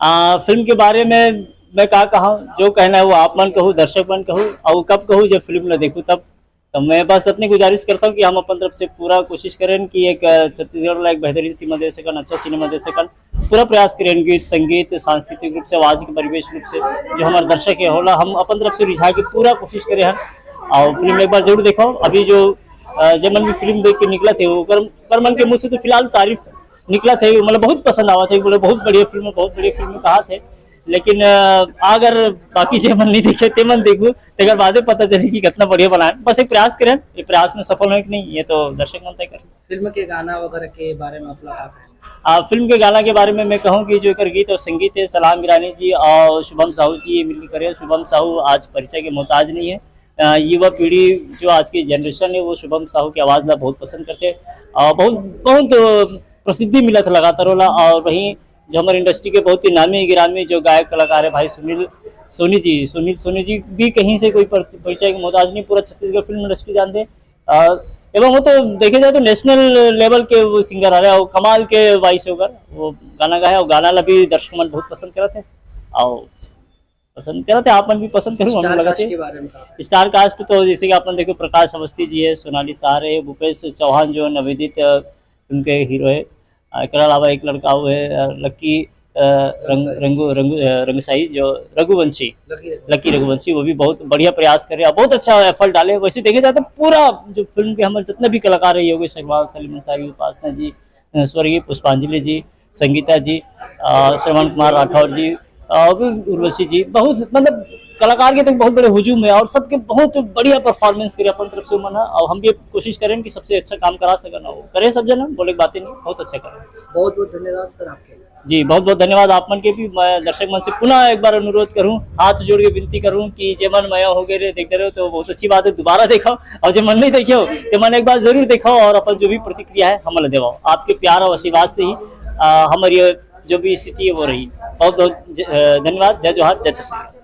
Film के बारे में मैं का कहूँ, जो कहना है वो आप मन कहूँ, दर्शक मन कहूँ, और कब कहूँ जब फिल्म न देखूँ तब। तो मैं बस अपनी गुजारिश करता हूँ कि हम अपन तरफ से पूरा कोशिश करें कि एक छत्तीसगढ़ ला एक बेहतरीन सिनेमा दे सकन, अच्छा सिनेमा दे सकन। पूरा प्रयास करें, गीत संगीत सांस्कृतिक रूप से, आवाज़ के परिवेश रूप से जो हमारे दर्शक है होला हम अपन तरफ से रिझा के पूरा कोशिश करे हैं। और फिल्म एक बार जरूर देखो। अभी जो जब मन भी फिल्म देख के निकला थे वो कर मन के मुँह से तो फिलहाल तारीफ निकला थे, मतलब बहुत पसंद आवा थे, बोले बहुत बढ़िया फिल्म कहा थे। लेकिन अगर बाकी जे मन नहीं देखे ते मन देखू तेकर बादे पता चले कि कितना बढ़िया बनाए। बस एक प्रयास करें, ये प्रयास में सफल हो कि नहीं ये तो दर्शक मन तय करें। फिल्म के गाना वगैरह के बारे में अपना क्या कहना है? फिल्म के गाना के बारे में मैं कहूँ कि जो एक गीत और संगीत है सलाम ईरानी जी और शुभम साहू जी मिलकर करे। शुभम साहू आज परिचय के मोहताज नहीं है। युवा पीढ़ी जो आज की जनरेशन है वो शुभम साहू की आवाज़ ला बहुत पसंद करते हैं और बहुत बहुत प्रसिद्धि मिला था लगातार होला। और वहीं जो हमारे इंडस्ट्री के बहुत ही नामी गिरामी जो गायक कलाकार है भाई सुनील सोनी जी भी कहीं से कोई परिचय के मोहताज नहीं, पूरा छत्तीसगढ़ फिल्म इंडस्ट्री जानते हैं। एवं वो तो देखे जाए तो नेशनल लेवल के वो सिंगर आ रहे हैं, कमाल के वॉइस होकर वो गाना गाया और गाना ला भी दर्शक मन बहुत पसंद करते हैं और पसंद करते आप मन भी पसंद करूँ हम लगाते। स्टार कास्ट तो जैसे कि अपन देखो प्रकाश अवस्थी जी है, सोनाली साहर है, भूपेश चौहान जो नवेदित उनके हीरो है। इसके अलावा एक लड़का वो है लक्की रंगसाई जो लक्की रघुवंशी, वो भी बहुत बढ़िया प्रयास करे और बहुत अच्छा एफर्ट डाले। वैसे देखे जाए तो पूरा जो फिल्म के हमारे जितने भी कलाकार है, योगेश अग्रवाल, सलीम अंसारी, उपासना जी, स्वर्गीय पुष्पांजलि जी, संगीता जी, श्रवण कुमार राठौर जी और उर्वशी जी, बहुत मतलब कलाकार के तो बहुत बड़े हुजूम है और सबके बहुत बढ़िया परफॉर्मेंस करे अपन तरफ से मना। और हम भी कोशिश करें कि सबसे अच्छा काम करा सकना हो करे, सब जना बोले बातें नहीं, बहुत अच्छा करें। बहुत बहुत धन्यवाद सर आपके। जी बहुत बहुत धन्यवाद आप मन के भी। मैं दर्शक मन से पुनः एक बार अनुरोध करूं, हाथ जोड़ के विनती करूं कि जे मन मया हो गए देखते रहो तो बहुत अच्छी बात है, दोबारा देखो और जो मन नहीं देखे हो तो मन एक बार जरूर देखो और अपन जो भी प्रतिक्रिया है हम देवाओ। आपके प्यार और आशीर्वाद से ही हमारी जो भी स्थिति है वो रही। बहुत बहुत धन्यवाद। जय जोहार, जय छत्तीसगढ़।